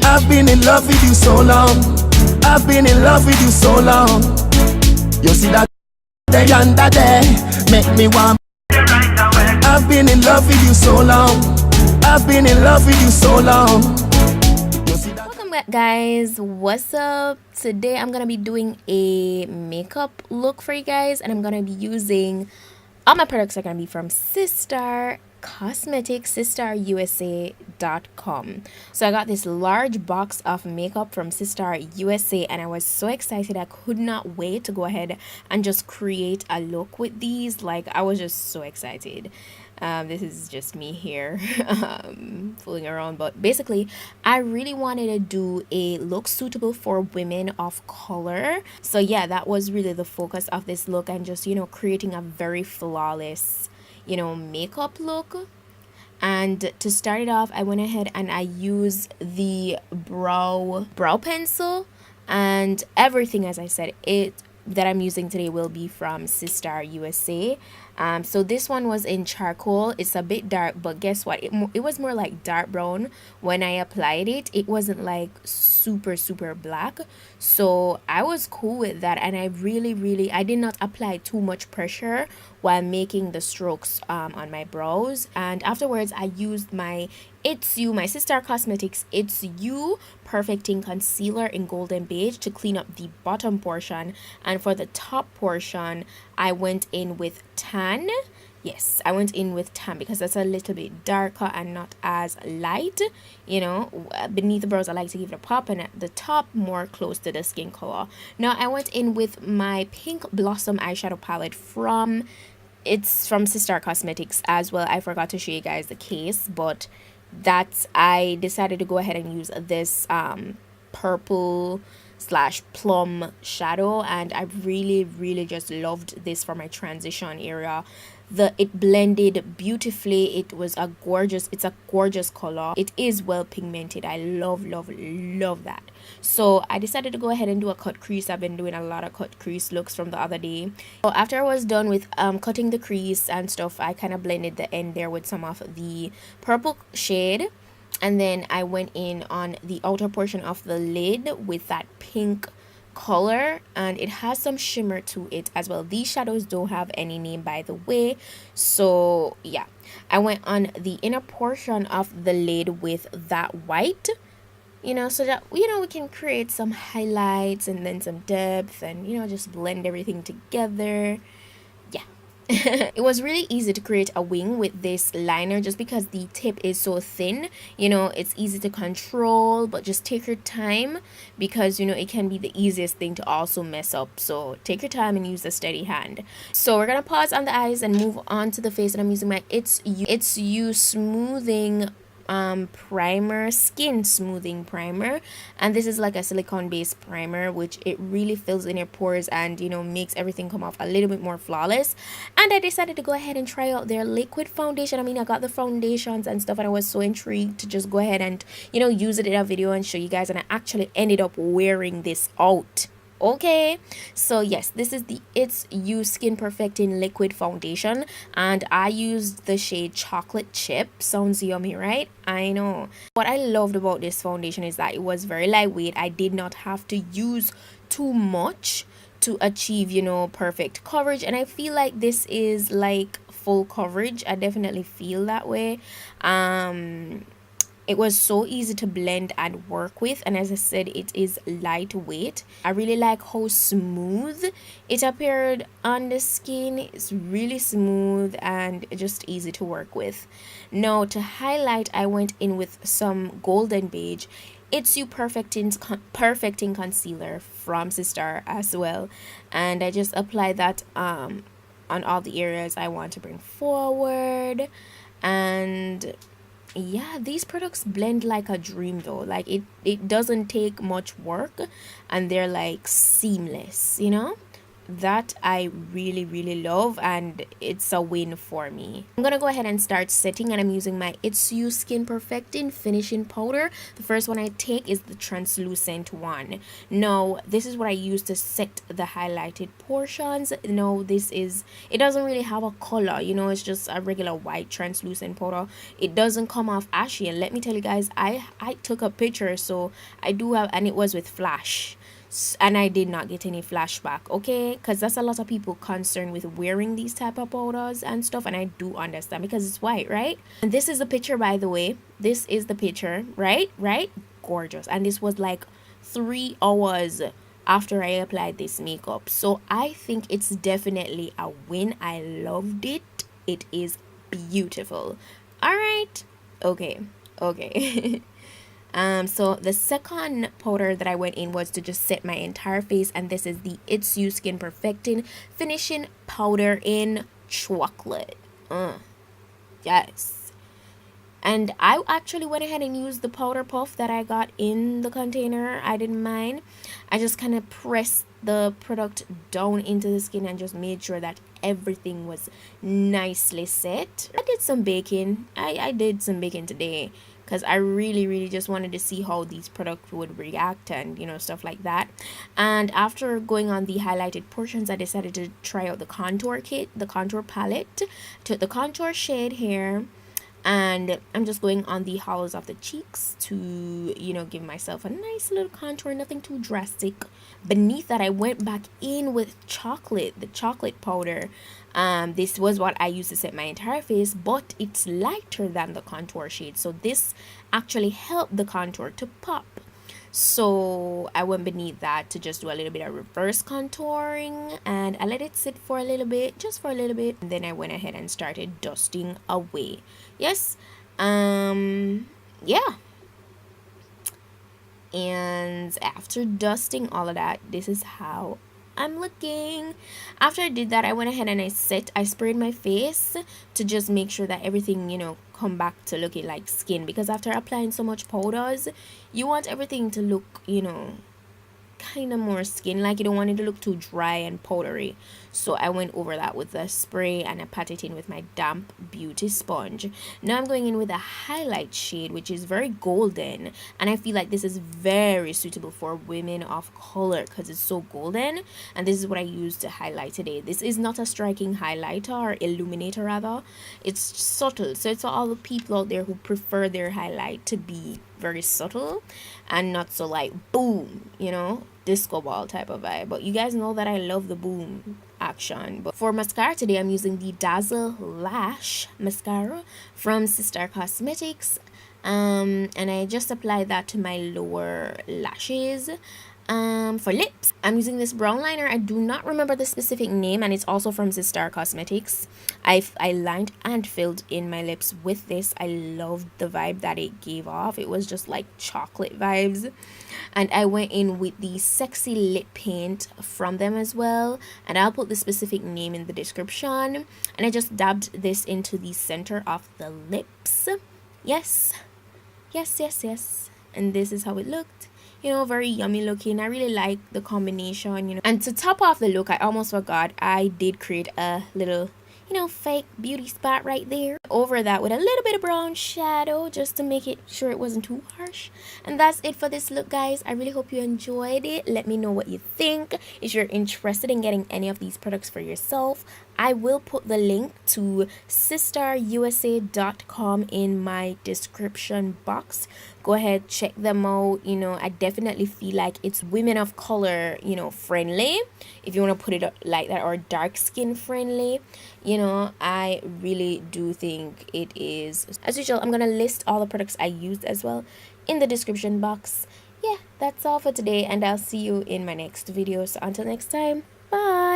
I've been in love with you so long. I've been in love with you so long. You see that day under there, make me want. I've been in love with you so long. I've been in love with you so long. Welcome back, guys. What's up? Today I'm gonna be doing a makeup look for you guys, and I'm gonna be using all my products are gonna be from Sistar Cosmetics, sistarusa.com. So I got this large box of makeup from Sistar USA, and I was so excited. I could not wait to go ahead and just create a look with these. Like, I was just so excited. This is just me here fooling around, but basically I really wanted to do a look suitable for women of color. So yeah, that was really the focus of this look, and just, you know, creating a very flawless, you know, makeup look. And to start it off, I went ahead and I used the brow pencil, and everything, as I said, it that I'm using today will be from Sistar USA. So this one was in charcoal. It's a bit dark, but guess what, it was more like dark brown when I applied it. It wasn't like super black, so I was cool with that. And I I did not apply too much pressure while making the strokes on my brows. And afterwards I used my Sistar Cosmetics It's You Perfecting Concealer in Golden Beige to clean up the bottom portion, and for the top portion I went in with tan. Yes, I went in with tan because that's a little bit darker and not as light. You know, beneath the brows I like to give it a pop, and at the top more close to the skin color. Now I went in with my Pink Blossom eyeshadow palette from Sistar Cosmetics as well. I forgot to show you guys the case, but I decided to go ahead and use this purple / plum shadow, and I really just loved this for my transition area. It blended beautifully. It's a gorgeous color. It is well pigmented. I love that. So I decided to go ahead and do a cut crease. I've been doing a lot of cut crease looks from the other day. So after I was done with cutting the crease and stuff, I kind of blended the end there with some of the purple shade, and then I went in on the outer portion of the lid with that pink color, and it has some shimmer to it as well. These shadows don't have any name, by the way. So yeah, I went on the inner portion of the lid with that white, you know, so that, you know, we can create some highlights and then some depth, and, you know, just blend everything together. Yeah. It was really easy to create a wing with this liner just because the tip is so thin. You know, it's easy to control, but just take your time, because, you know, it can be the easiest thing to also mess up. So take your time and use a steady hand. So we're gonna pause on the eyes and move on to the face, and I'm using my It's You smoothing skin smoothing primer, and this is like a silicone based primer, which it really fills in your pores and, you know, makes everything come off a little bit more flawless. And I decided to go ahead and try out their liquid foundation. I mean, I got the foundations and stuff, and I was so intrigued to just go ahead and, you know, use it in a video and show you guys, and I actually ended up wearing this out. Okay, so yes, this is the It's You Skin Perfecting Liquid Foundation, and I used the shade Chocolate Chip. Sounds yummy, right? I know. What I loved about this foundation is that it was very lightweight. I did not have to use too much to achieve, you know, perfect coverage, and I feel like this is like full coverage. I definitely feel that way. It was so easy to blend and work with, and as I said, it is lightweight. I really like how smooth it appeared on the skin. It's really smooth and just easy to work with. Now to highlight, I went in with some Golden Beige It's You Perfecting Concealer from Sistar as well, and I just applied that on all the areas I want to bring forward. And yeah, these products blend like a dream though. Like it doesn't take much work, and they're like seamless, you know. that I really love, and it's a win for me. I'm gonna go ahead and start setting, and I'm using my It's You Skin Perfecting Finishing Powder. The first one I take is the translucent one. Now this is what I use to set the highlighted portions. No, it doesn't really have a color, you know, it's just a regular white translucent powder. It doesn't come off ashy, and let me tell you guys, I took a picture, so I do have, and it was with flash, and I did not get any flashback, okay? Because that's a lot of people concerned with wearing these type of powders and stuff, and I do understand because it's white, right? And this is the picture, by the way. This is the picture, right? Gorgeous. And this was like 3 hours after I applied this makeup, so I think it's definitely a win. I loved it. It is beautiful. All right, okay. So the second powder that I went in was to just set my entire face, and this is the It's You Skin Perfecting Finishing Powder in Chocolate. Yes. And I actually went ahead and used the powder puff that I got in the container. I didn't mind. I just kind of pressed the product down into the skin and just made sure that everything was nicely set. I did some baking. I did some baking today, because I really just wanted to see how these products would react, and you know, stuff like that. And after going on the highlighted portions, I decided to try out the contour kit, the contour palette. Took the contour shade here, and I'm just going on the hollows of the cheeks to, you know, give myself a nice little contour, nothing too drastic. Beneath that, I went back in with chocolate, the chocolate powder. This was what I used to set my entire face, but it's lighter than the contour shade, so this actually helped the contour to pop. So I went beneath that to just do a little bit of reverse contouring, and I let it sit for a little bit, just for a little bit, and then I went ahead and started dusting away. Yes. Yeah. And after dusting all of that, this is how I'm looking. After I did that, I went ahead and I sprayed my face to just make sure that everything, you know, come back to looking like skin, because after applying so much powders, you want everything to look, you know, kind of more skin like. You don't want it to look too dry and powdery. So I went over that with the spray, and I pat it in with my damp beauty sponge. Now I'm going in with a highlight shade, which is very golden, and I feel like this is very suitable for women of color because it's so golden. And this is what I used to highlight today. This is not a striking highlighter, or illuminator rather. It's subtle, so it's for all the people out there who prefer their highlight to be very subtle and not so like boom, you know, disco ball type of vibe. But you guys know that I love the boom action. But for mascara today, I'm using the Dazzle Lash mascara from Sister Cosmetics, and I just applied that to my lower lashes. For lips, I'm using this brown liner. I do not remember the specific name, and it's also from Sister Cosmetics. I lined and filled in my lips with this. I loved the vibe that it gave off. It was just like chocolate vibes. And I went in with the Sexy Lip Paint from them as well, and I'll put the specific name in the description. And I just dabbed this into the center of the lips. Yes. And this is how it looked. You know, very yummy looking. I really like the combination, you know. And to top off the look, I almost forgot, I did create a little, you know, fake beauty spot right there over that with a little bit of brown shadow, just to make it sure it wasn't too harsh. And that's it for this look, guys. I really hope you enjoyed it. Let me know what you think. If you're interested in getting any of these products for yourself, I will put the link to sisterusa.com in my description box. Go ahead, check them out. You know, I definitely feel like it's women of color, you know, friendly, if you want to put it like that, or dark skin friendly. You know, I really do think it is. As usual, I'm gonna list all the products I used as well in the description box. Yeah, that's all for today, and I'll see you in my next video. So until next time, bye.